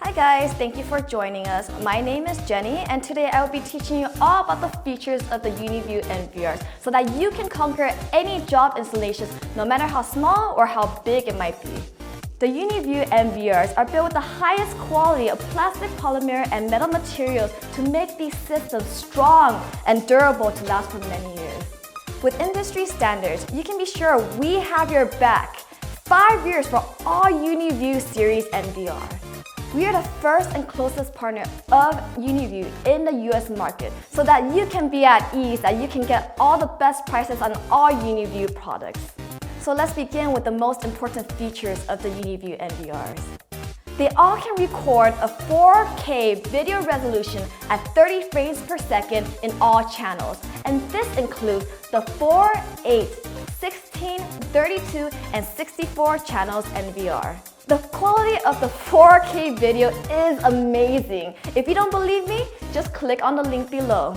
Hi guys, thank you for joining us. My name is Jenny and today I will be teaching you all about the features of the UNIView NVRs so that you can conquer any job installations no matter how small or how big it might be. The UNIView NVRs are built with the highest quality of plastic, polymer, and metal materials to make these systems strong and durable to last for many years. With industry standards, you can be sure we have your back. 5 years for all UNIView series NVR. We are the first and closest partner of UNIView in the US market so that you can be at ease, that you can get all the best prices on all UNIView products. So let's begin with the most important features of the UNIView NVRs. They all can record a 4K video resolution at 30 frames per second in all channels. And this includes the 4, 8, 16, 32, and 64 channels NVR. The quality of the 4K video is amazing. If you don't believe me, just click on the link below.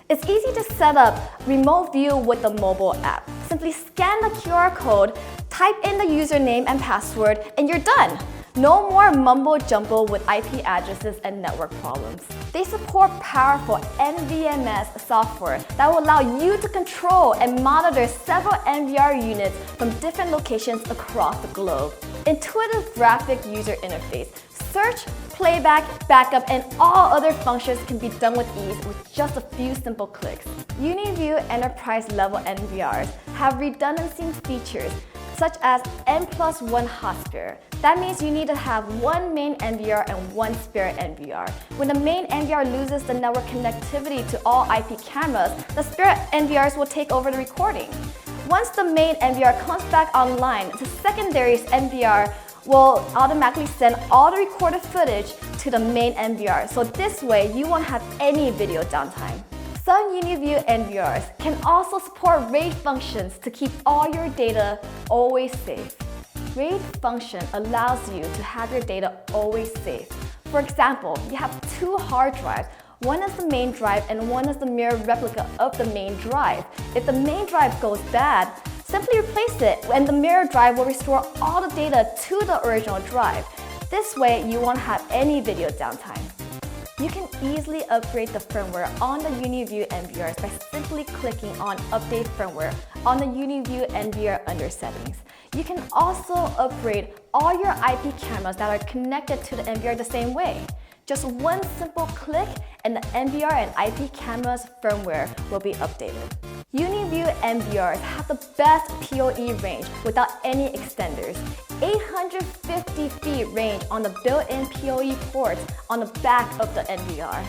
It's easy to set up remote view with the mobile app. Simply scan the QR code, type in the username and password, and you're done. No more mumbo jumbo with IP addresses and network problems. They support powerful Em Vms Software that will allow you to control and monitor several NVR units from different locations across the globe. Intuitive graphic user interface, search, playback, backup, and all other functions can be done with ease with just a few simple clicks. UNIView Enterprise level NVRs have redundancy features such as N+1 hot spare. That means you need to have one main NVR and one spare NVR. When the main NVR loses the network connectivity to all IP cameras, the spare NVRs will take over the recording. Once the main NVR comes back online, the secondary NVR will automatically send all the recorded footage to the main NVR. So this way, you won't have any video downtime. Some UNIView NVRs can also support RAID functions to keep all your data always safe. RAID function allows you to have your data always safe. For example, you have 2 hard drives. One is the main drive and one is the mirror replica of the main drive. If the main drive goes bad, simply replace it and the mirror drive will restore all the data to the original drive. This way, you won't have any video downtime. You can easily upgrade the firmware on the UNIView NVRs by simply clicking on Update Firmware on the UNIView NVR under Settings. You can also upgrade all your IP cameras that are connected to the NVR the same way. Just one simple click and the NVR and IP cameras firmware will be updated. UNIView NVRs have the best PoE range without any extenders. 850 feet range on the built-in PoE ports on the back of the NVR.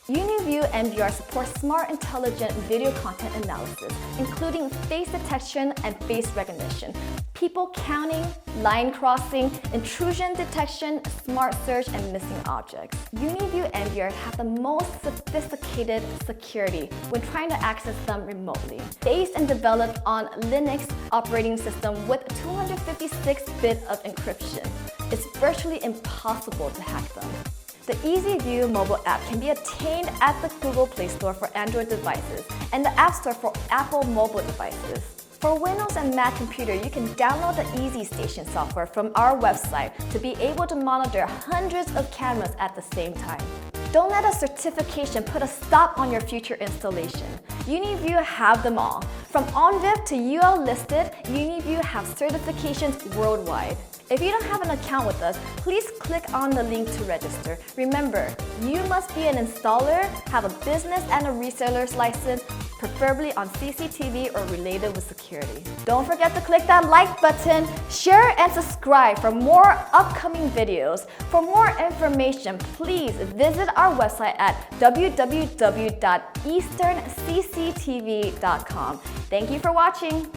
UNIView NVR supports smart, intelligent video content analysis, including face detection and face recognition, people counting, line crossing, intrusion detection, smart search, and missing objects. UNIView NVRs have the most sophisticated security when trying to access them remotely. Based and developed on Linux operating system with 256-bit of encryption, it's virtually impossible to hack them. The EasyView mobile app can be obtained at the Google Play Store for Android devices and the App Store for Apple mobile devices. For Windows and Mac computer, you can download the EasyStation software from our website to be able to monitor hundreds of cameras at the same time. Don't let a certification put a stop on your future installation. UNIView have them all. From ONVIP to UL listed, UNIView have certifications worldwide. If you don't have an account with us, please click on the link to register. Remember, you must be an installer, have a business and a reseller's license, preferably on CCTV or related with security. Don't forget to click that like button, share and subscribe for more upcoming videos. For more information, please visit our website at www.easterncctv.com. Thank you for watching.